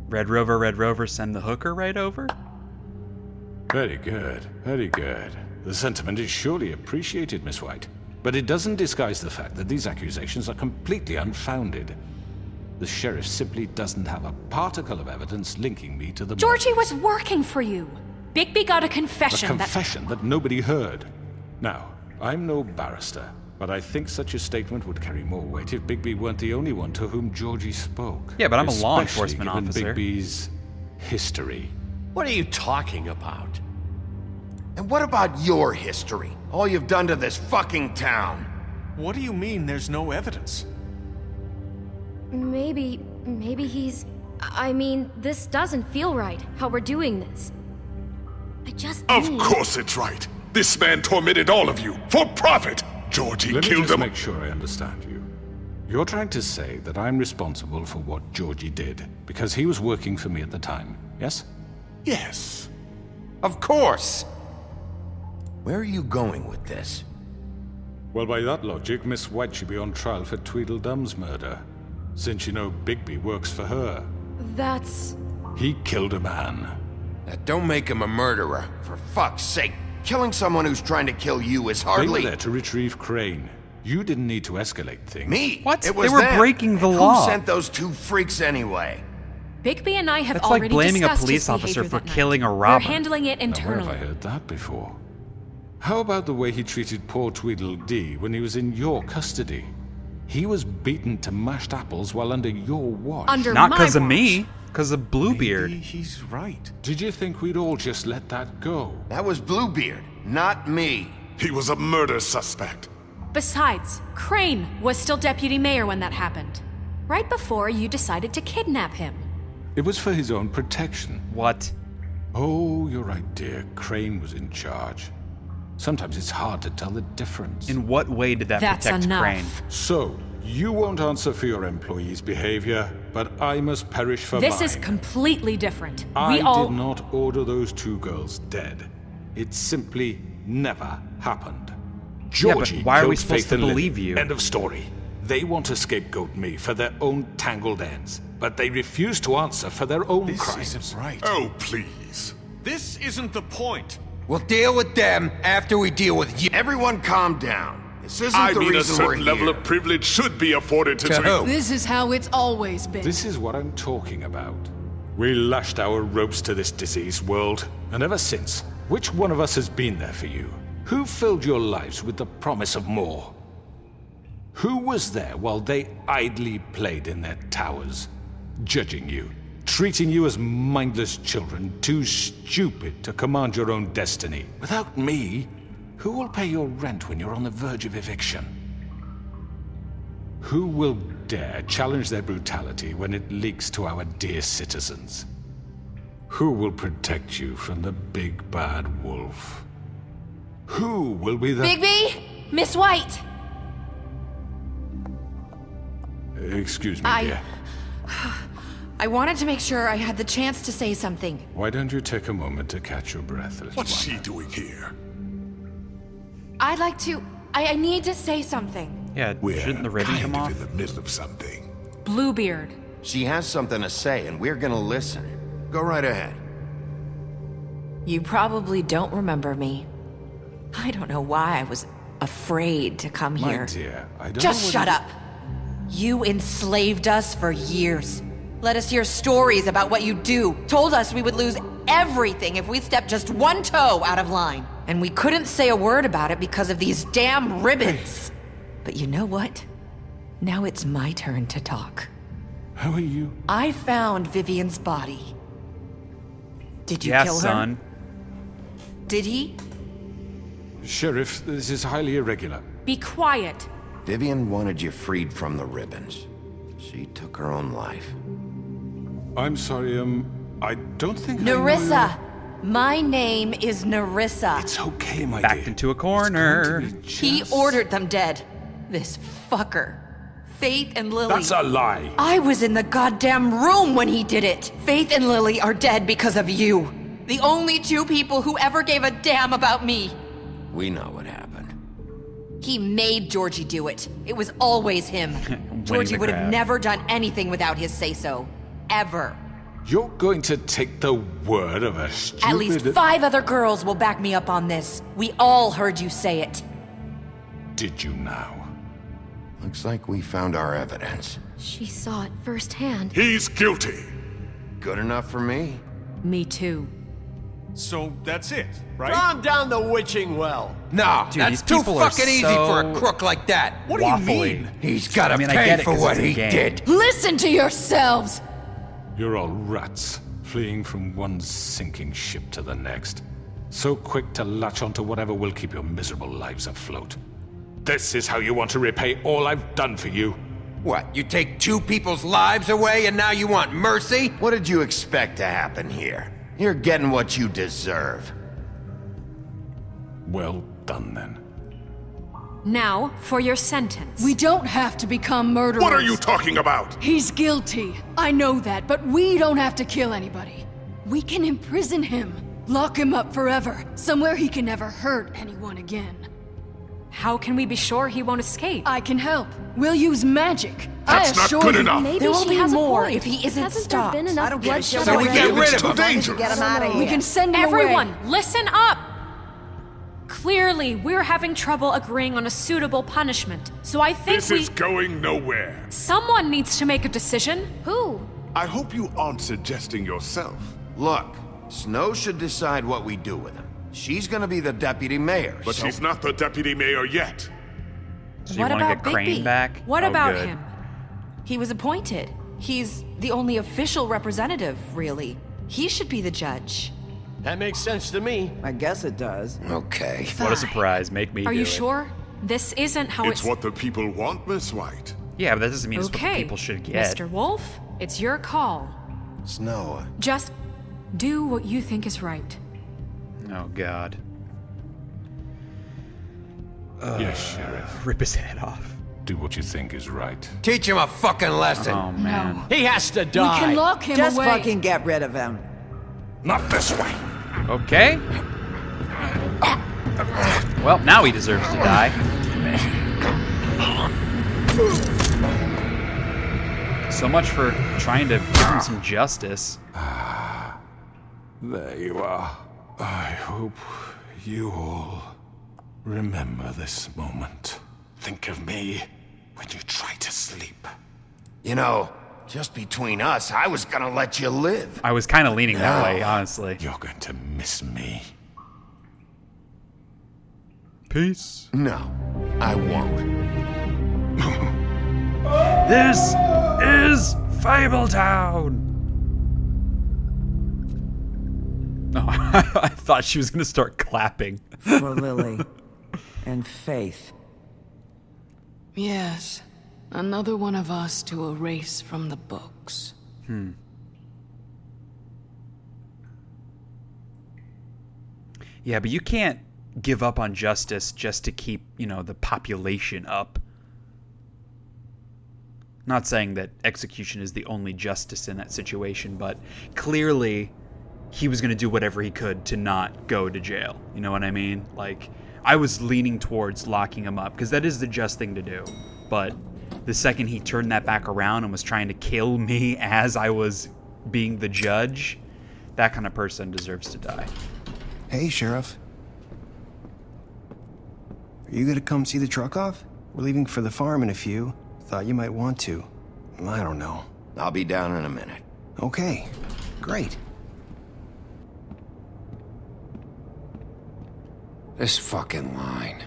Red Rover, send the hooker right over? Very good, very good. The sentiment is surely appreciated, Miss White. But it doesn't disguise the fact that these accusations are completely unfounded. The sheriff simply doesn't have a particle of evidence linking me to the Georgie murders. was working for you. Bigby got a A confession confession that nobody heard. Now, I'm no barrister, but I think such a statement would carry more weight if Bigby weren't the only one to whom Georgie spoke. Yeah, but I'm a law Especially enforcement given officer. Bigby's history. What are you talking about? And what about your history? All you've done to this fucking town? What do you mean there's no evidence? Maybe he's... I mean, this doesn't feel right, how we're doing this. I just Of need... course it's right. This man tormented all of you for profit. Georgie Let me killed just them. make sure I understand you. You're trying to say that I'm responsible for what Georgie did because he was working for me at the time, yes? Yes. Of course! Where are you going with this? Well, by that logic, Miss White should be on trial for Tweedledum's murder, since you know Bigby works for her. That's... He killed a man. That don't make him a murderer, for fuck's sake. Killing someone who's trying to kill you is They hardly... were there to retrieve Crane. You didn't need to escalate things. Me? What? It was They were them. breaking the And law. Who sent those two freaks anyway? Bigby and I have That's already like blaming a discussed his police officer behavior for that night. killing a We're robber. handling it Now, where have I internally. heard that before? How about the way he treated poor Tweedledee when he was in your custody? He was beaten to mashed apples while under your watch. Under Not my because of watch. me, because of Bluebeard. Maybe he's right. Did you think we'd all just let that go? That was Bluebeard, not me. He was a murder suspect. Besides, Crane was still deputy mayor when that happened. Right before you decided to kidnap him. It was for his own protection. What? Oh, you're right, dear. Crane was in charge. Sometimes it's hard to tell the difference. In what way did that That's protect enough. Crane? So, you won't answer for your employees' behavior, but I must perish for This mine. is completely different. I We all... did not order those two girls dead. It simply never happened. Georgie why are we killed supposed Faith to and Lily. believe you? End of story. They want to scapegoat me for their own tangled ends, but they refuse to answer for their own This crimes. isn't right. Oh, please. This isn't the point. We'll deal with them after we deal with you. Everyone calm down. This isn't I the mean, a reason we're certain level here. of privilege should be afforded to To who? This is how it's always been. This is what I'm talking about. We lashed our ropes to this diseased world, and ever since, which one of us has been there for you? Who filled your lives with the promise of more? Who was there while they idly played in their towers, judging you, treating you as mindless children, too stupid to command your own destiny? Without me, who will pay your rent when you're on the verge of eviction? Who will dare challenge their brutality when it leaks to our dear citizens? Who will protect you from the big bad wolf? Who will be the... Bigby! Miss White! Excuse me, dear. I wanted to make sure I had the chance to say something. Why don't you take a moment to catch your breath, little What's one? she doing here? I'd like to... I need to say something. Yeah, We're shouldn't the ribbon kind come of off? in the middle of something. Bluebeard. She has something to say, and we're gonna listen. Go right ahead. You probably don't remember me. I don't know why I was afraid to come My here. dear, I don't Just know what shut you- up. You enslaved us for years. Let us hear stories about what you do. Told us we would lose everything if we stepped just one toe out of line. And we couldn't say a word about it because of these damn ribbons. But you know what? Now it's my turn to talk. How are you? I found Vivian's body. Did you Yeah, kill her? son. Did he? Sheriff, this is highly irregular. Be quiet. Vivian wanted you freed from the ribbons. She took her own life. I'm sorry, I don't think I know Narissa! My name is Narissa. It's okay, my Backed dear. into a It's going corner. to be He just- ordered them dead. This fucker. Faith and Lily. That's a lie. I was in the goddamn room when he did it. Faith and Lily are dead because of you. The only two people who ever gave a damn about me. We know what happened. He made Georgie do it. It was always him. Georgie the would have crowd. never done anything without his say-so. Ever. You're going to take the word of a stupid... At least 5 other girls will back me up on this. We all heard you say it. Did you now? Looks like we found our evidence. She saw it firsthand. He's guilty. Good enough for me. Me too. So that's it, right? Calm down the witching well. No, Dude, that's these too people are fucking easy for a so crook like that. What do you waffly. mean? He's gotta I mean, I pay get it for 'cause what it's a he game. did. Listen to yourselves! You're all rats, fleeing from one sinking ship to the next. So quick to latch onto whatever will keep your miserable lives afloat. This is how you want to repay all I've done for you? What, you take 2 people's lives away and now you want mercy? What did you expect to happen here? You're getting what you deserve. Well done, then. Now, for your sentence. We don't have to become murderers. What are you talking about? He's guilty. I know that, but we don't have to kill anybody. We can imprison him. Lock him up forever. Somewhere he can never hurt anyone again. How can we be sure he won't escape? I can help. We'll use magic. That's I not assure good you. enough. Maybe There will she be has a more point. if he isn't Hasn't stopped. there been enough I don't give a bloodshed shit So we already? get rid It's of too him. dangerous. Get him out of here. We can send him Everyone, away. listen up! Clearly, we're having trouble agreeing on a suitable punishment. So I think This is going nowhere. someone needs to make a decision. Who? I hope you aren't suggesting yourself. Look, Snow should decide what we do with him. She's gonna be the deputy mayor, But so... she's not the deputy mayor yet. So you What want to about get Crane Bigby? back? What Oh, about good. him? He was appointed. He's the only official representative, really. He should be the judge. That makes sense to me. I guess it does. Okay. What a surprise. Make me Are do you it. sure? This isn't how It's what the people want, Miss White. Yeah, but that doesn't mean it's what Okay, people should get. Mr. Wolf, it's your call. Snow, Just do what you think is right. Oh, God. Yes, Sheriff. Rip his head off. Do what you think is right. teach him a fucking lesson. Oh, man. He has to We die. can lock him Just away. fucking get rid of him. Not this way. Okay. Well, now he deserves to die. So much for trying to give him some justice. There you are. I hope you all remember this moment. Think of me when you try to sleep. You know, just between us, I was gonna let you live. I was kind of leaning that No. way, honestly. You're going to miss me. Peace. No, I won't. This is Fabletown. No, I thought she was gonna start clapping. For Lily. And Faith. Yes. Another one of us to erase from the books. Yeah, but you can't give up on justice just to keep, the population up. Not saying that execution is the only justice in that situation, but clearly he was going to do whatever he could to not go to jail. You know what I mean? Like, I was leaning towards locking him up because that is the just thing to do. But the second he turned that back around and was trying to kill me as I was being the judge, that kind of person deserves to die. Hey, Sheriff. Are you gonna come see the truck off? We're leaving for the farm in a few. Thought you might want to. I don't know. I'll be down in a minute. Okay, great. This fucking line.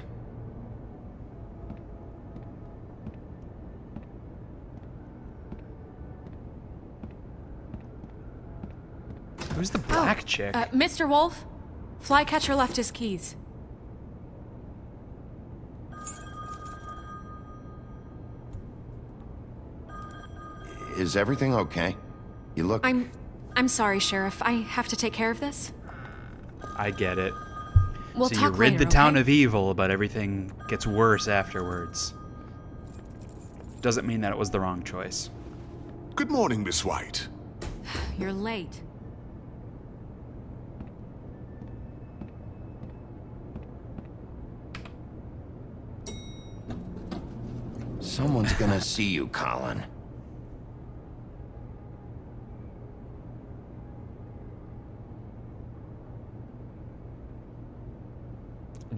Who's the black chick? Mr. Wolf, Flycatcher left his keys. Is everything okay? You look... I'm sorry, Sheriff. I have to take care of this. I get it. We'll so you talk rid later, the town okay? of evil, but everything gets worse afterwards. Doesn't mean that it was the wrong choice. Good morning, Miss White. You're late. Someone's gonna see you, Colin.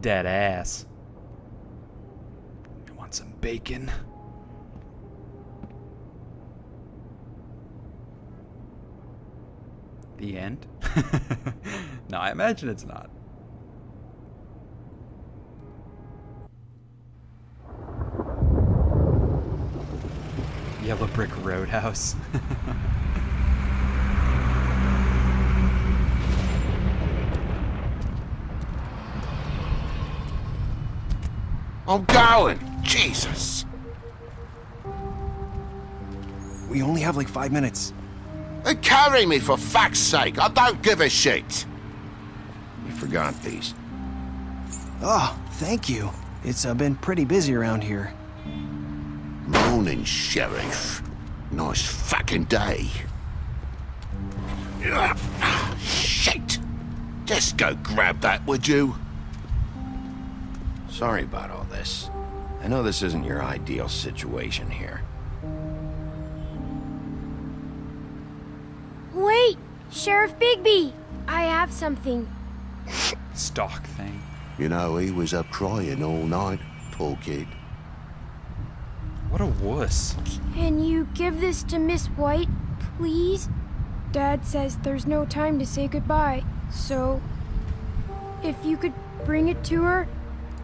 Dead ass. You want some bacon? The end? No, I imagine it's not. Yellow Brick Roadhouse. I'm going. Jesus. We only have like 5 minutes. Carry me for fuck's sake. I don't give a shit. You forgot these. Oh, thank you. It's been pretty busy around here. Morning, Sheriff. Nice fucking day. Shit. Just go grab that, would you? Sorry about all this. I know this isn't your ideal situation here. Wait! Sheriff Bigby! I have something. Stock thing. You know, he was up crying all night, poor kid. What a wuss. Can you give this to Miss White, please? Dad says there's no time to say goodbye, so if you could bring it to her,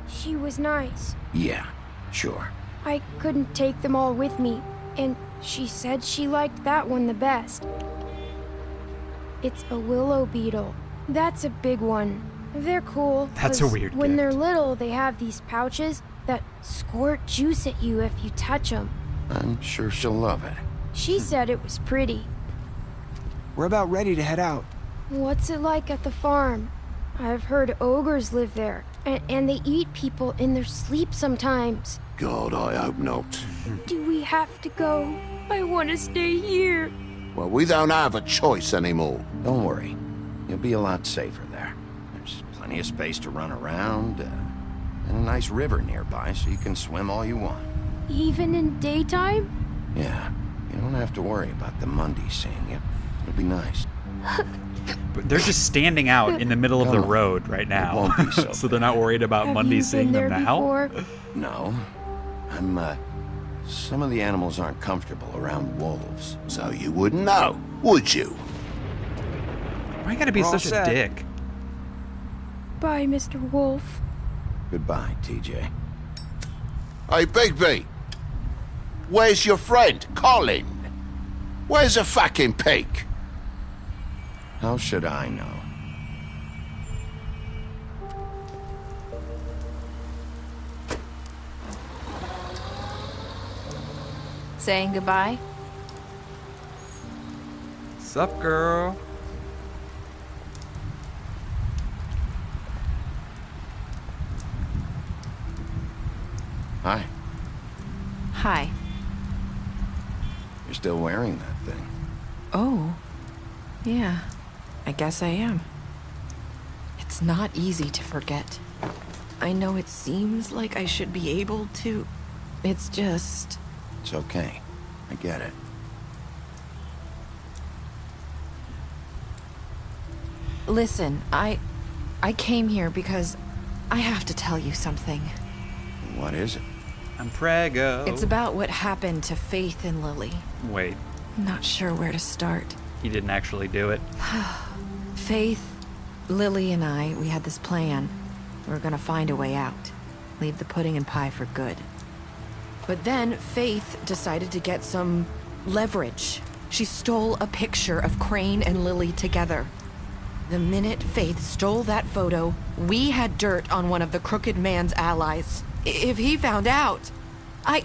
she was nice. Yeah, sure. I couldn't take them all with me, and she said she liked that one the best. It's a willow beetle. That's a big one. They're cool. That's a 'cause weird when gift. they're little, they have these pouches that squirt juice at you if you touch them. I'm sure she'll love it. She said it was pretty. We're about ready to head out. What's it like at the farm? I've heard ogres live there, and they eat people in their sleep sometimes. God, I hope not. Do we have to go? I want to stay here. Well, we don't have a choice anymore. Don't worry. You'll be a lot safer there. There's plenty of space to run around, and a nice river nearby so you can swim all you want. Even in daytime? Yeah, you don't have to worry about the Mundies seeing you. It'll be nice. But they're just standing out in the middle of the road right now. won't be so So they're not worried about Have Mundy you seeing been there them now. before? No. Some of the animals aren't comfortable around wolves. So you wouldn't know, would you? Why you gotta be We're all such a set. dick? Bye, Mr. Wolf. Goodbye, TJ. Hey, Bigby. Where's your friend, Colin? Where's the fucking pig? How should I know? Saying goodbye? Sup, girl? Hi. Hi. You're still wearing that thing. Oh. Yeah. I guess I am. It's not easy to forget. I know it seems like I should be able to. It's just... It's okay. I get it. Listen, I came here because I have to tell you something. What is it? I'm prego. It's about what happened to Faith and Lily. Wait, I'm not sure where to start. he didn't actually do it. Faith, Lily, and I, we had this plan. We were gonna find a way out. Leave the pudding and pie for good. But then Faith decided to get some leverage. She stole a picture of Crane and Lily together. The minute Faith stole that photo, we had dirt on one of the Crooked Man's allies. If he found out, I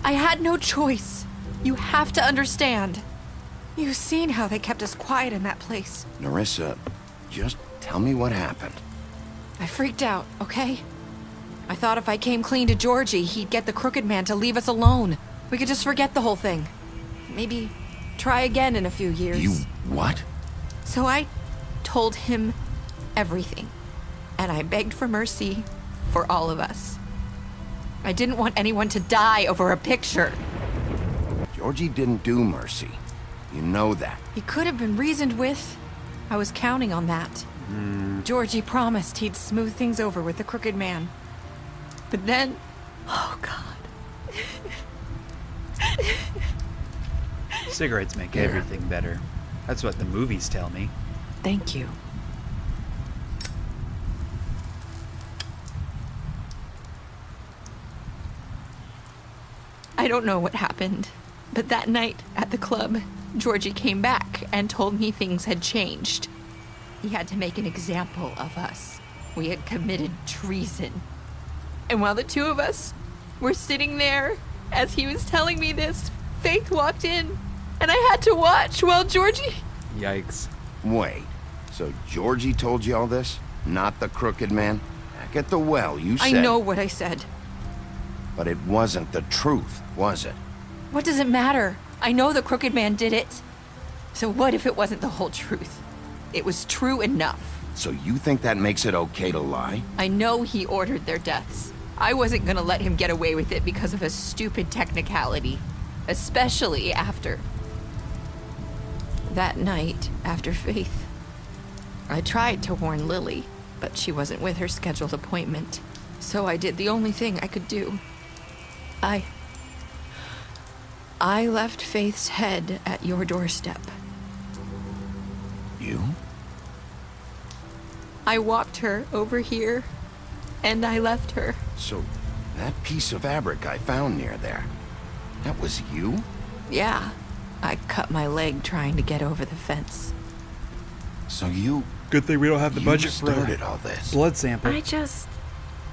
had no choice. You have to understand. You've seen how they kept us quiet in that place. Nerissa, just tell me what happened. I freaked out, okay? I thought if I came clean to Georgie, he'd get the Crooked Man to leave us alone. We could just forget the whole thing. Maybe try again in a few years. You what? So I told him everything. And I begged for mercy for all of us. I didn't want anyone to die over a picture. Georgie didn't do mercy. You know that. He could have been reasoned with. I was counting on that. Georgie promised he'd smooth things over with the Crooked Man. But then... Oh, God. Cigarettes make everything better. That's what the movies tell me. Thank you. I don't know what happened, but that night at the club, Georgie came back and told me things had changed. He had to make an example of us. We had committed treason. And while the two of us were sitting there, as he was telling me this, Faith walked in, and I had to watch while Georgie... Yikes. Wait, so Georgie told you all this? Not the Crooked Man? Back at the well, you said... I know what I said. But it wasn't the truth, was it? What does it matter? I know the Crooked Man did it. So what if it wasn't the whole truth? It was true enough. So you think that makes it okay to lie? I know he ordered their deaths. I wasn't gonna let him get away with it because of a stupid technicality. Especially after... that night, after Faith. I tried to warn Lily, but she wasn't with her scheduled appointment. So I did the only thing I could do. I left Faith's head at your doorstep. You? I walked her over here, and I left her. So, that piece of fabric I found near there, that was you? Yeah, I cut my leg trying to get over the fence. So you... Good thing we don't have the budget for started all this. blood sample. I just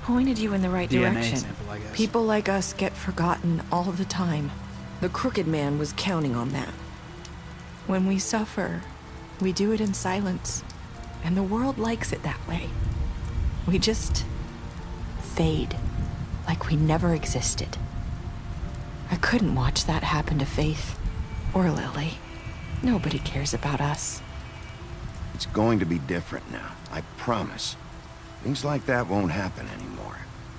pointed you in the right DNA direction. sample, I guess. People like us get forgotten all the time. The Crooked Man was counting on that. When we suffer, we do it in silence, and the world likes it that way. We just fade, like we never existed. I couldn't watch that happen to Faith, or Lily. Nobody cares about us. It's going to be different now, I promise. Things like that won't happen anymore.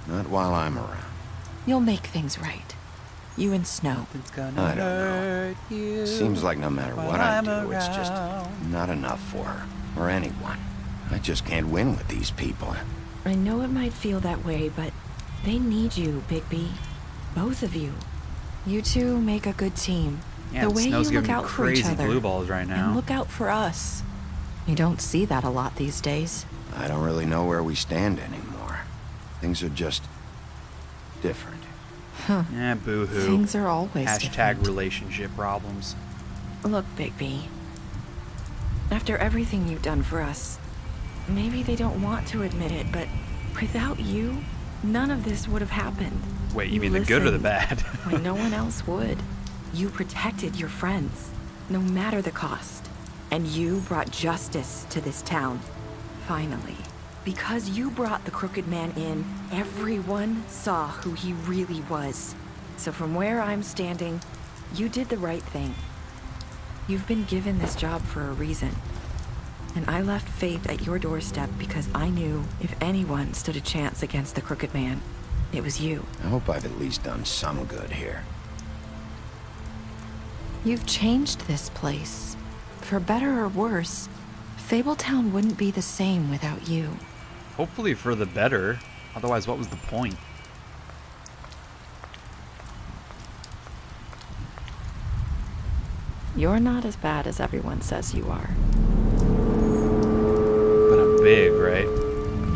Not while I'm around. You'll make things right. You and Snow. I don't know. Seems like no matter what I do, it's just not enough for her, or anyone. I just can't win with these people. I know it might feel that way, but they need you, Bigby. Both of you. You two make a good team. Yeah, the way Snow's you look giving out for each crazy other. blue balls right now. And look out for us. You don't see that a lot these days. I don't really know where we stand anymore. Things are just... different. Huh. Yeah, boo-hoo. Things are always Hashtag different. relationship problems. Look, Bigby. After everything you've done for us, maybe they don't want to admit it, but without you, none of this would have happened. Wait, you mean the good or the listened bad? when no one else would. You protected your friends, no matter the cost. And you brought justice to this town. Finally. Because you brought the Crooked Man in, everyone saw who he really was. So from where I'm standing, you did the right thing. You've been given this job for a reason. And I left Faith at your doorstep because I knew if anyone stood a chance against the Crooked Man, it was you. I hope I've at least done some good here. You've changed this place. For better or worse, Fabletown wouldn't be the same without you. Hopefully for the better. Otherwise, what was the point? You're not as bad as everyone says you are. But I'm big, right?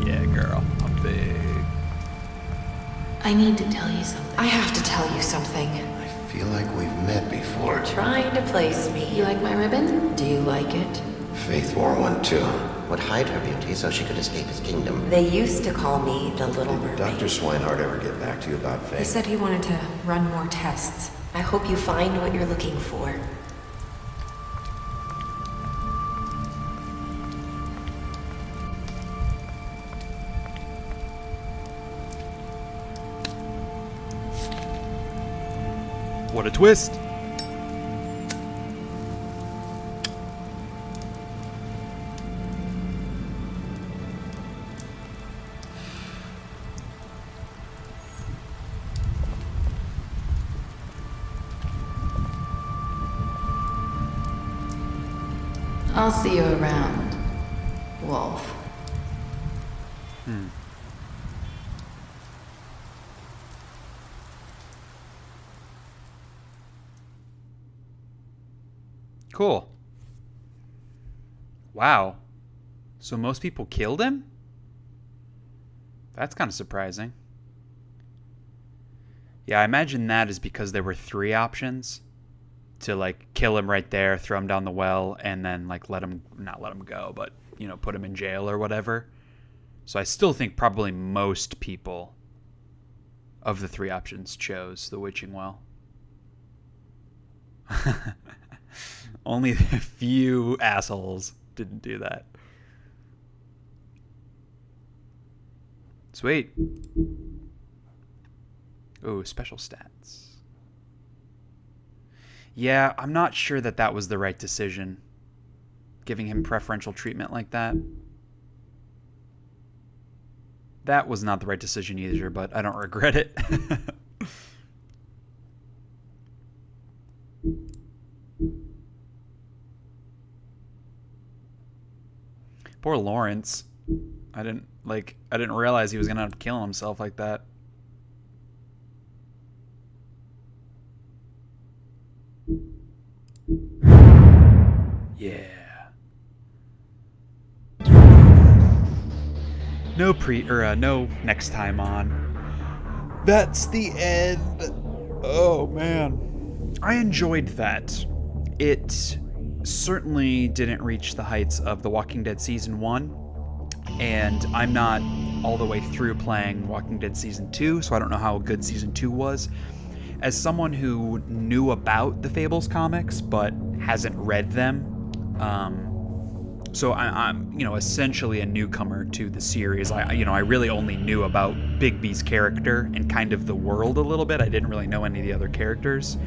Yeah, girl. I'm big. I need to tell you something. I have to tell you something. I feel like we've met before. Trying to place me. You like my ribbon? Do you like it? Faith wore one too. Would hide her beauty so she could escape his kingdom. They used to call me the Little Mermaid. Dr. Swinehart ever get back to you about Faith? He said he wanted to run more tests. I hope you find what you're looking for. What a twist! I'll see you around. wolf. Cool. Wow. So most people killed him? That's kind of surprising. Yeah, I imagine that is because there were 3 options. To, like, kill him right there, throw him down the well, and then, like, not let him go, but, you know, put him in jail or whatever. So I still think probably most people of the 3 options chose the witching well. Only a few assholes didn't do that. Sweet. Oh, special stats. Yeah, I'm not sure that that was the right decision. Giving him preferential treatment like that. That was not the right decision either, but I don't regret it. Poor Lawrence. I didn't realize he was gonna end up killing himself like that. Yeah. No next time on. That's the end. Oh man. I enjoyed that. It certainly didn't reach the heights of The Walking Dead Season 1, and I'm not all the way through playing Walking Dead Season 2, so I don't know how good Season 2 was. As someone who knew about the Fables comics, but hasn't read them, so I'm essentially a newcomer to the series. I really only knew about Bigby's character and kind of the world a little bit. I didn't really know any of the other characters.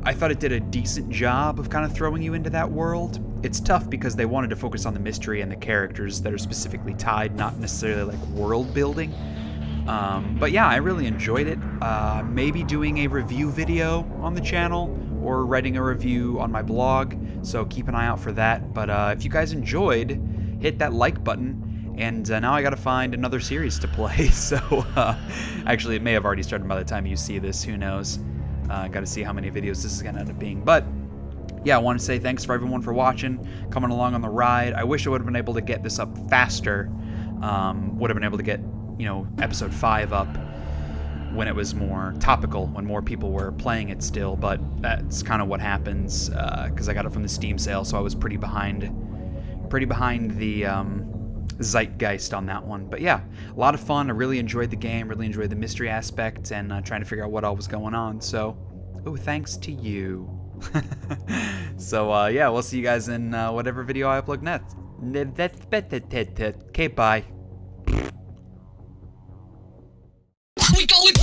I thought it did a decent job of kind of throwing you into that world. It's tough because they wanted to focus on the mystery and the characters that are specifically tied, not necessarily like world building. But yeah, I really enjoyed it. Maybe doing a review video on the channel or writing a review on my blog, so keep an eye out for that. But if you guys enjoyed, hit that like button, and now I gotta find another series to play. So actually, it may have already started by the time you see this, who knows. Gotta see how many videos this is gonna end up being. But yeah, I want to say thanks for everyone for watching, coming along on the ride. I wish I would have been able to get this up faster. Would have been able to get, episode 5 up when it was more topical, when more people were playing it still, but that's kind of what happens, because I got it from the Steam sale, so I was pretty behind the zeitgeist on that one. But yeah, a lot of fun. I really enjoyed the game, really enjoyed the mystery aspect, and trying to figure out what all was going on, so thanks to you. So yeah, we'll see you guys in whatever video I upload next. Okay, bye. We going.